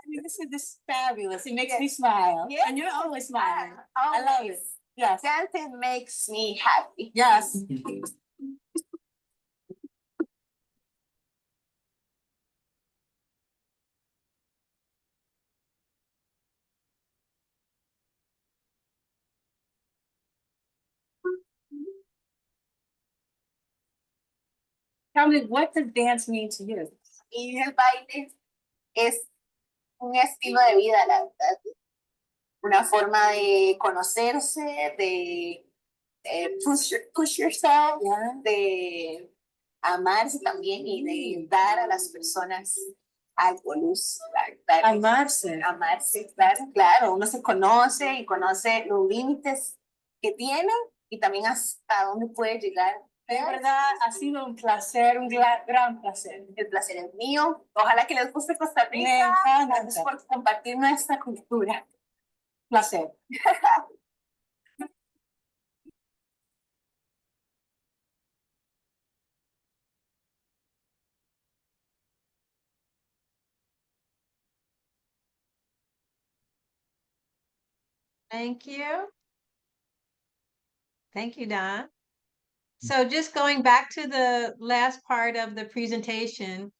[SPEAKER 4] mean, this is fabulous. It makes me smile.
[SPEAKER 5] Yes.
[SPEAKER 4] And you're always smiling.
[SPEAKER 5] I
[SPEAKER 4] love it. Yes.
[SPEAKER 5] Dancing makes me happy.
[SPEAKER 4] Yes. Tell me, what does dance mean to you?
[SPEAKER 5] Y el baile es un estilo de vida, la verdad. Una forma de conocerse, de push yourself, de amarse también y de dar a las personas algo, luz.
[SPEAKER 4] Amarse.
[SPEAKER 5] Amarse, claro, claro. Uno se conoce y conoce los límites que tiene y también hasta dónde puede llegar.
[SPEAKER 4] De verdad, ha sido un placer, un gran placer.
[SPEAKER 5] El placer es mío. Ojalá que les guste Costa Rica.
[SPEAKER 4] Me encanta.
[SPEAKER 5] Gracias por compartir nuestra cultura.
[SPEAKER 4] Placer.
[SPEAKER 3] Thank you. Thank you, Don. So just going back to the last part of the presentation,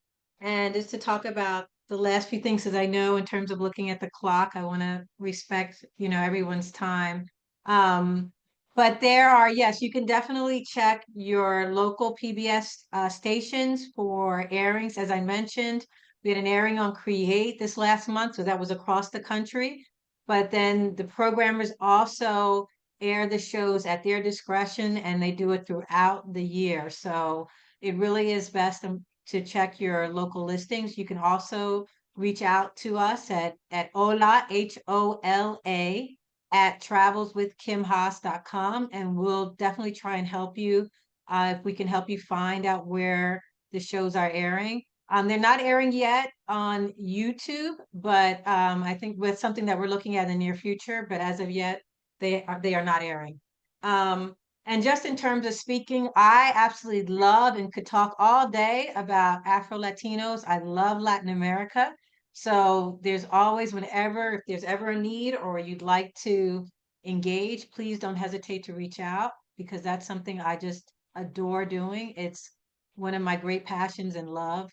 [SPEAKER 3] and just to talk about the last few things, as I know in terms of looking at the clock, I want to respect, everyone's time. But there are, yes, you can definitely check your local PBS stations for airings. As I mentioned, we had an airing on Create this last month, so that was across the country. But then the programmers also air the shows at their discretion, and they do it throughout the year. So it really is best to check your local listings. You can also reach out to us at hola, HOLA, at travelswithkimhaas.com, and we'll definitely try and help you if we can help you find out where the shows are airing. They're not airing yet on YouTube, but I think with something that we're looking at in the near future, but as of yet, they are not airing. And just in terms of speaking, I absolutely love and could talk all day about Afro-Latinos. I love Latin America. So there's always, if there's ever a need or you'd like to engage, please don't hesitate to reach out, because that's something I just adore doing. It's one of my great passions and love,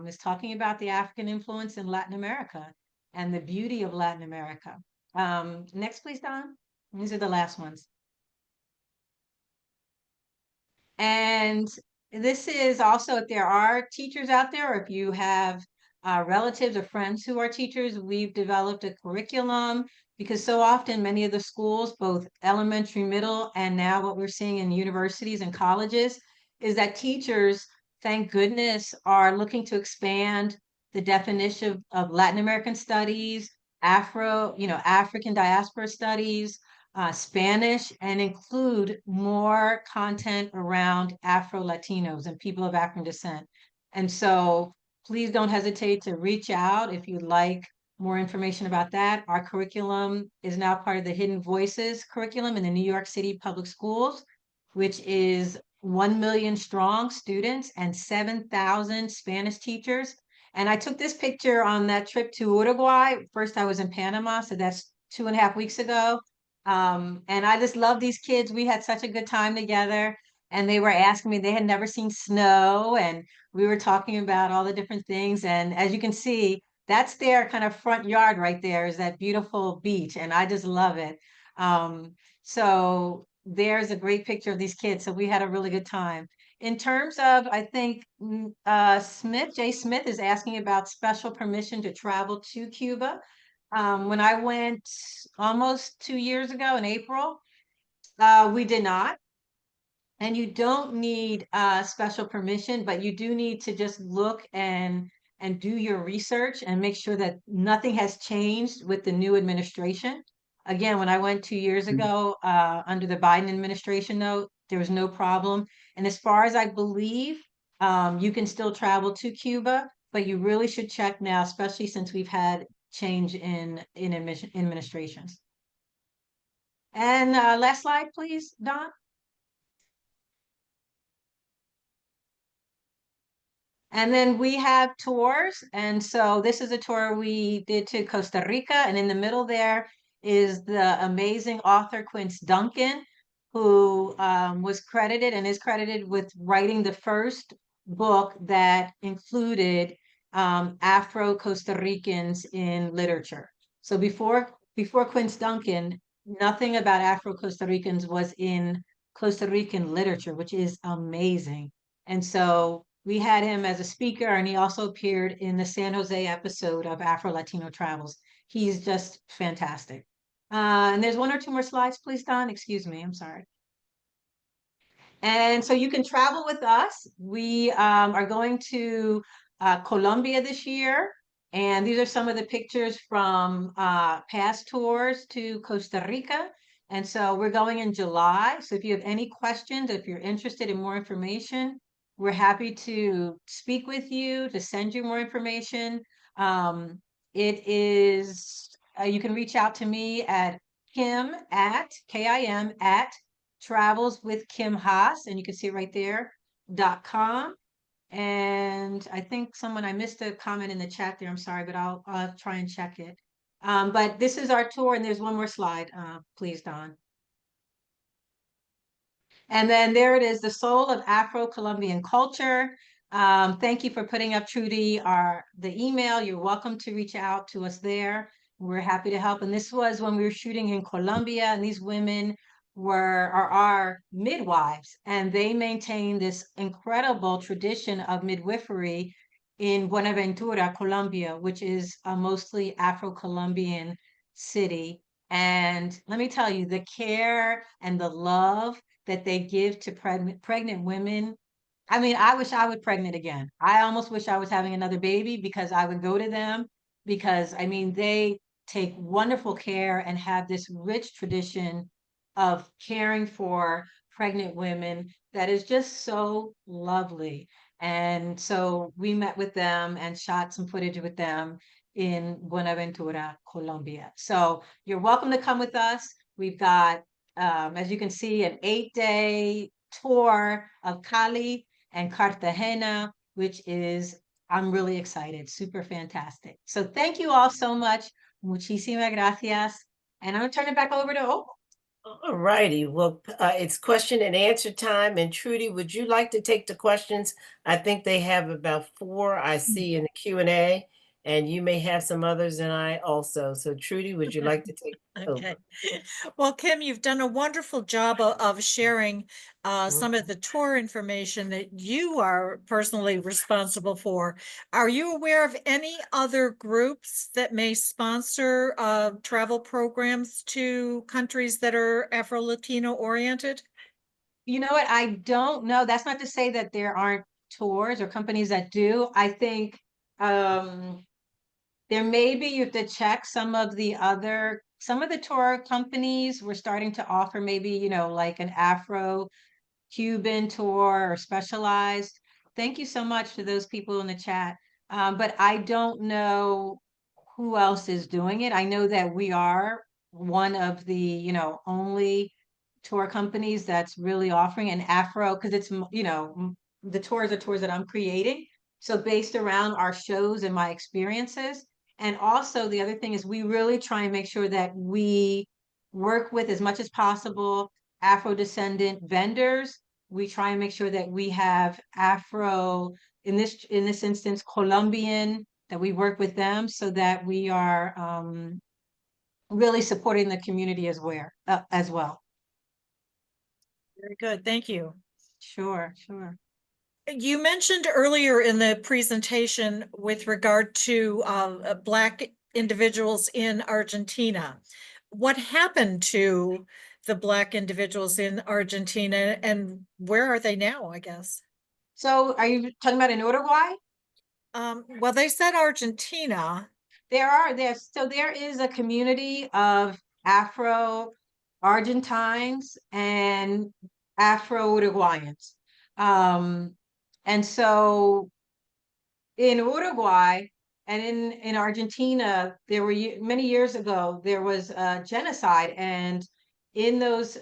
[SPEAKER 3] is talking about the African influence in Latin America and the beauty of Latin America. Next, please, Don. These are the last ones. And this is also, if there are teachers out there, or if you have relatives or friends who are teachers, we've developed a curriculum because so often many of the schools, both elementary, middle, and now what we're seeing in universities and colleges is that teachers, thank goodness, are looking to expand the definition of Latin American studies, African diaspora studies, Spanish, and include more content around Afro-Latinos and people of African descent. And so please don't hesitate to reach out if you'd like more information about that. Our curriculum is now part of the Hidden Voices curriculum in the New York City Public Schools, which is 1 million strong students and 7,000 Spanish teachers. And I took this picture on that trip to Uruguay. First, I was in Panama, so that's 2.5 weeks ago. And I just love these kids. We had such a good time together, and they were asking me, they had never seen snow, and we were talking about all the different things. And as you can see, that's their kind of front yard right there, is that beautiful beach, and I just love it. So there's a great picture of these kids. So we had a really good time. In terms of, I think Jay Smith is asking about special permission to travel to Cuba. When I went almost 2 years ago in April, we did not. And you don't need special permission, but you do need to just look and do your research and make sure that nothing has changed with the new administration. Again, when I went 2 years ago under the Biden administration, though, there was no problem. And as far as I believe, you can still travel to Cuba, but you really should check now, especially since we've had change in administrations. And last slide, please, Don. And then we have tours. And so this is a tour we did to Costa Rica. And in the middle there is the amazing author Quince Duncan, who was credited and is credited with writing the first book that included Afro-Costa Ricans in literature. So before Quince Duncan, nothing about Afro-Costa Ricans was in Costa Rican literature, which is amazing. And so we had him as a speaker, and he also appeared in the San Jose episode of Afro-Latino Travels. He's just fantastic. And there's 1 or 2 more slides, please, Don. Excuse me, I'm sorry. And so you can travel with us. We are going to Colombia this year. And these are some of the pictures from past tours to Costa Rica. And so we're going in July. So if you have any questions, if you're interested in more information, we're happy to speak with you, to send you more information. It is, you can reach out to me at Kim at Travels with Kim Haas, and you can see it right there, .com. And I think I missed a comment in the chat there. I'm sorry, but I'll try and check it. But this is our tour, and there's one more slide, please, Don. And then there it is, the soul of Afro-Colombian culture. Thank you for putting up, Trudy, the email. You're welcome to reach out to us there. We're happy to help. And this was when we were shooting in Colombia, and these women are our midwives, and they maintain this incredible tradition of midwifery in Buenaventura, Colombia, which is a mostly Afro-Colombian city. And let me tell you, the care and the love that they give to pregnant women. I mean, I wish I was pregnant again. I almost wish I was having another baby because I would go to them, because I mean, they take wonderful care and have this rich tradition of caring for pregnant women that is just so lovely. And so we met with them and shot some footage with them in Buenaventura, Colombia. So you're welcome to come with us. We've got, as you can see, an 8-day tour of Cali and Cartagena, which is, I'm really excited, super fantastic. So thank you all so much. Muchísimas gracias. And I'm gonna turn it back over to Opal.
[SPEAKER 2] All righty. Well, it's question and answer time. And Trudy, would you like to take the questions? I think they have about 4 I see in the Q&A. and you may have some others and I also. So Trudy, would you like to take over?
[SPEAKER 1] Okay. Well, Kim, you've done a wonderful job of sharing some of the tour information that you are personally responsible for. Are you aware of any other groups that may sponsor travel programs to countries that are Afro-Latino oriented?
[SPEAKER 3] You know what? I don't know. That's not to say that there aren't tours or companies that do. I think um, there may be, you have to check some of the tour companies were starting to offer maybe, like an Afro-Cuban tour or specialized. Thank you so much to those people in the chat. But I don't know who else is doing it. I know that we are one of the, only tour companies that's really offering an Afro, because it's, the tours are tours that I'm creating. So based around our shows and my experiences. And also the other thing is we really try and make sure that we work with as much as possible Afro-descendant vendors. We try and make sure that we have Afro, in this instance, Colombian, that we work with them so that we are really supporting the community as well.
[SPEAKER 1] Very good. Thank you.
[SPEAKER 3] Sure, sure.
[SPEAKER 1] You mentioned earlier in the presentation with regard to Black individuals in Argentina. What happened to the Black individuals in Argentina and where are they now, I guess?
[SPEAKER 3] So are you talking about in Uruguay?
[SPEAKER 1] Well, they said Argentina.
[SPEAKER 3] So there is a community of Afro Argentines and Afro Uruguayans. And so in Uruguay and in Argentina, there were many years ago, there was a genocide. And in those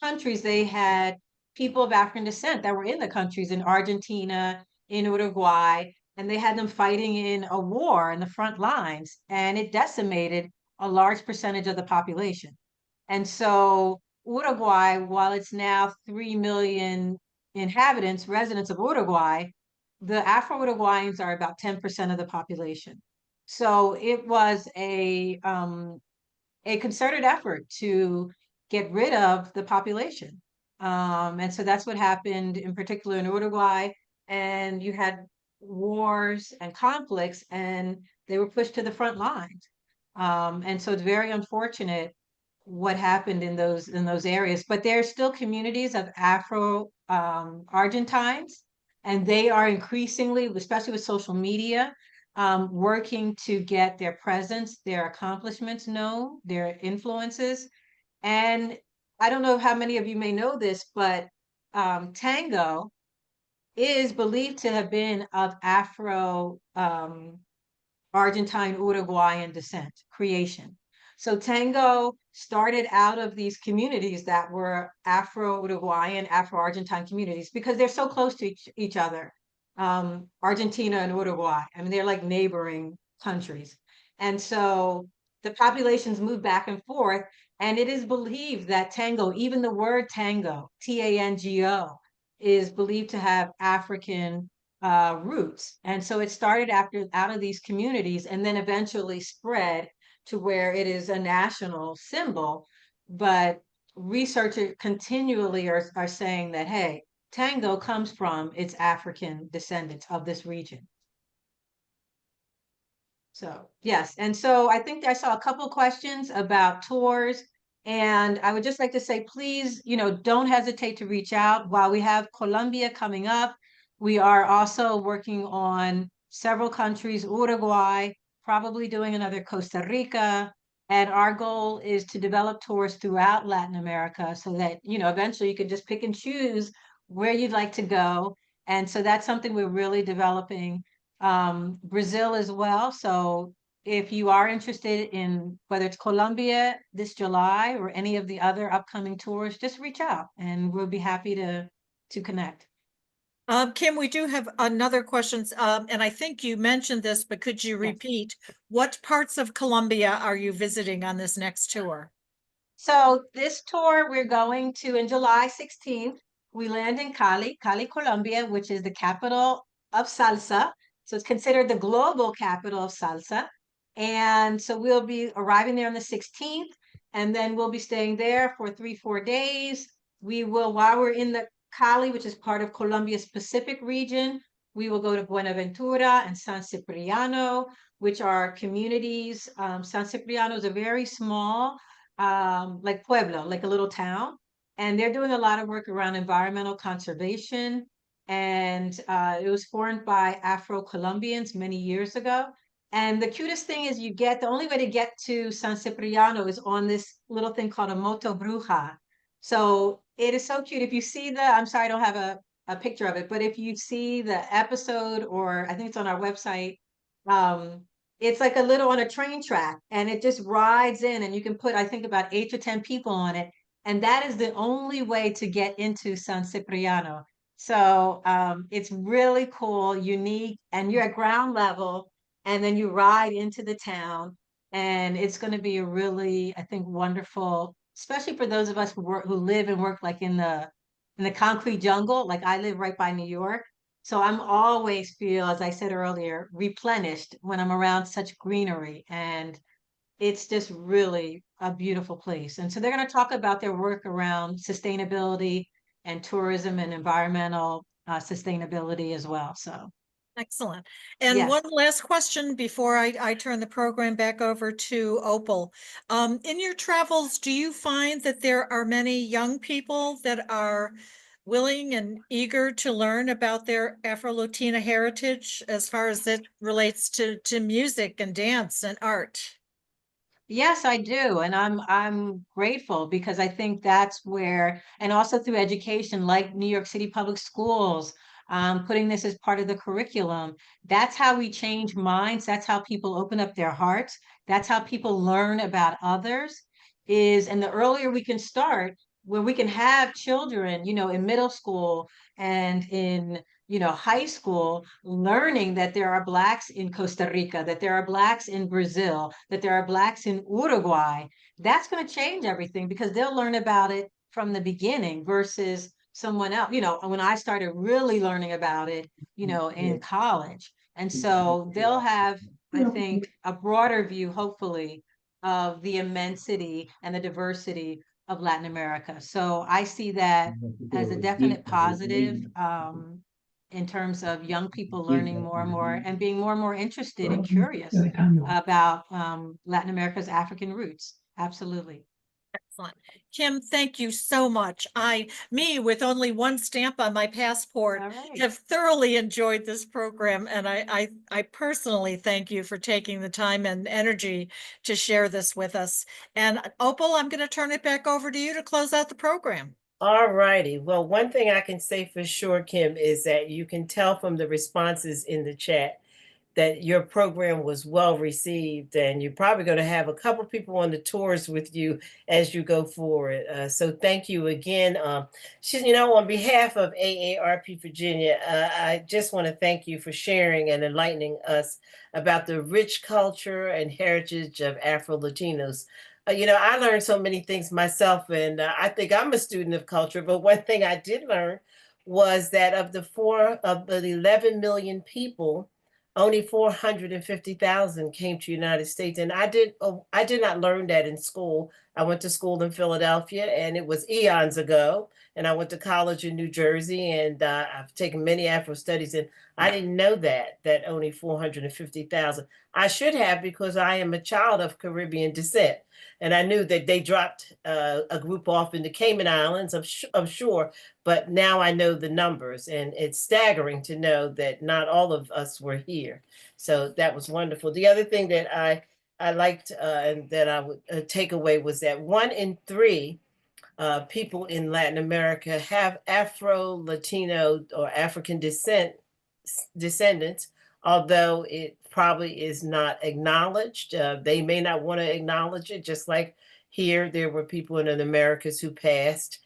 [SPEAKER 3] countries, they had people of African descent that were in the countries in Argentina, in Uruguay, and they had them fighting in a war in the front lines, and it decimated a large percentage of the population. And so Uruguay, while it's now 3 million inhabitants, residents of Uruguay, the Afro-Uruguayans are about 10% of the population. So it was a concerted effort to get rid of the population. And so that's what happened in particular in Uruguay. And you had wars and conflicts, and they were pushed to the front lines. And so it's very unfortunate what happened in those areas. But there are still communities of Afro Argentines, and they are increasingly, especially with social media, working to get their presence, their accomplishments known, their influences. And I don't know how many of you may know this, but tango is believed to have been of Afro Argentine Uruguayan descent creation. So tango started out of these communities that were Afro-Uruguayan, Afro-Argentine communities because they're so close to each other. Argentina and Uruguay, I mean, they're like neighboring countries. And so the populations move back and forth, and it is believed that tango, even the word tango, Tango, is believed to have African roots. And so it started out of these communities and then eventually spread to where it is a national symbol. But researchers continually are saying that, hey, tango comes from its African descendants of this region. So yes, and so I think I saw a couple questions about tours, and I would just like to say, please, don't hesitate to reach out. While we have Colombia coming up, we are also working on several countries, Uruguay, probably doing another Costa Rica, and our goal is to develop tours throughout Latin America so that, eventually you can just pick and choose where you'd like to go. And so that's something we're really developing. Brazil as well. So if you are interested in whether it's Colombia this July or any of the other upcoming tours, just reach out and we'll be happy to connect.
[SPEAKER 1] Kim, we do have another question, and I think you mentioned this, but could you repeat what parts of Colombia are you visiting on this next tour?
[SPEAKER 3] So this tour we're going to in July 16th. We land in Cali, Colombia, which is the capital of salsa. So it's considered the global capital of salsa. And so we'll be arriving there on the 16th, and then we'll be staying there for 3-4 days. We will, while we're in the Cali, which is part of Colombia's Pacific region, we will go to Buenaventura and San Cipriano, which are communities. San Cipriano is a very small, like pueblo, like a little town. And they're doing a lot of work around environmental conservation. And it was formed by Afro-Colombians many years ago. And the cutest thing is the only way to get to San Cipriano is on this little thing called a moto bruja. So it is so cute. If you see I'm sorry, I don't have a picture of it, but if you see the episode, or I think it's on our website, it's like a little on a train track, and it just rides in, and you can put, I think, about 8 to 10 people on it. And that is the only way to get into San Cipriano. So it's really cool, unique, and you're at ground level, and then you ride into the town, and it's going to be a really, I think, wonderful, especially for those of us who live and work like in the concrete jungle. Like I live right by New York, so I'm always feel, as I said earlier, replenished when I'm around such greenery, and it's just really a beautiful place. And so they're going to talk about their work around sustainability and tourism and environmental sustainability as well. So
[SPEAKER 1] Excellent. And
[SPEAKER 3] yes.
[SPEAKER 1] one last question before I turn the program back over to Opal. In your travels, do you find that there are many young people that are willing and eager to learn about their Afro-Latina heritage as far as it relates to music and dance and art?
[SPEAKER 3] Yes, I do. And I'm grateful, because I think that's where, and also through education, like New York City Public Schools, putting this as part of the curriculum, that's how we change minds. That's how people open up their hearts. That's how people learn about others, and the earlier we can start, where we can have children, in middle school and in high school, learning that there are Blacks in Costa Rica, that there are Blacks in Brazil, that there are Blacks in Uruguay. That's going to change everything, because they'll learn about it from the beginning versus someone else. When I started really learning about it, in college. And so they'll have, I think, a broader view, hopefully, of the immensity and the diversity of Latin America. So I see that as a definite positive, in terms of young people learning more and more and being more and more interested and curious about Latin America's African roots. Absolutely.
[SPEAKER 1] Excellent. Kim, thank you so much. Me, with only one stamp on my passport,
[SPEAKER 3] All right.
[SPEAKER 1] have thoroughly enjoyed this program, and I personally thank you for taking the time and energy to share this with us. And Opal, I'm going to turn it back over to you to close out the program.
[SPEAKER 2] All righty. Well, one thing I can say for sure, Kim, is that you can tell from the responses in the chat that your program was well received, and you're probably going to have a couple people on the tours with you as you go forward. So thank you again. On behalf of AARP Virginia, I just want to thank you for sharing and enlightening us about the rich culture and heritage of Afro-Latinos. I learned so many things myself, and I think I'm a student of culture. But one thing I did learn was that of the 11 million people, only 450,000 came to the United States. And I did not learn that in school. I went to school in Philadelphia, and it was eons ago. And I went to college in New Jersey, and I've taken many Afro studies, and I didn't know that only 450,000. I should have, because I am a child of Caribbean descent. And I knew that they dropped a group off in the Cayman Islands, of sure, but now I know the numbers, and it's staggering to know that not all of us were here. So that was wonderful. The other thing that I liked and that I would take away was that 1 in 3 people in Latin America have Afro-Latino or African descendants, although it probably is not acknowledged. They may not want to acknowledge it, just like here there were people in the Americas who passed,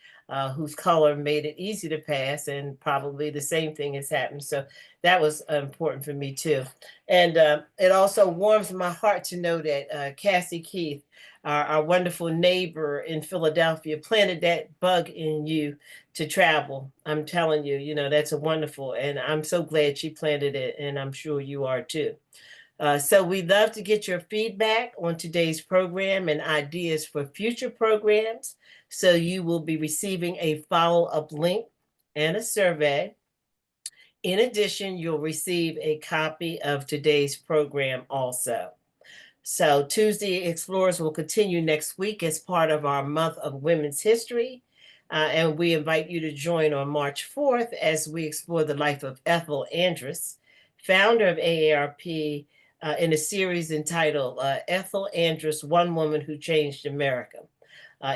[SPEAKER 2] whose color made it easy to pass, and probably the same thing has happened. So that was important for me too. And it also warms my heart to know that Cassie Keith, our wonderful neighbor in Philadelphia planted that bug in you to travel. I'm telling you, you know, that's a wonderful, and I'm so glad she planted it, and I'm sure you are too. So we'd love to get your feedback on today's program and ideas for future programs. So you will be receiving a follow-up link and a survey. In addition, you'll receive a copy of today's program also. So Tuesday Explorers will continue next week as part of our month of Women's History. And we invite you to join on March 4th as we explore the life of Ethel Andrus, founder of AARP, in a series entitled Ethel Andrus, One Woman Who Changed America.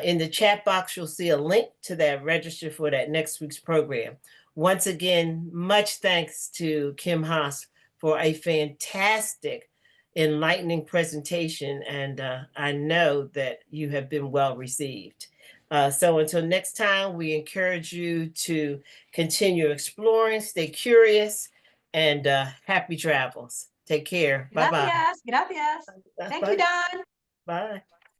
[SPEAKER 2] In the chat box, you'll see a link to that register for that next week's program. Once again, much thanks to Kim Haas for a fantastic, enlightening presentation, and I know that you have been well received. So until next time, we encourage you to continue exploring, stay curious, and happy travels. Take care. Bye-bye.
[SPEAKER 3] Gracias, gracias. Thank you, Don.
[SPEAKER 2] Bye.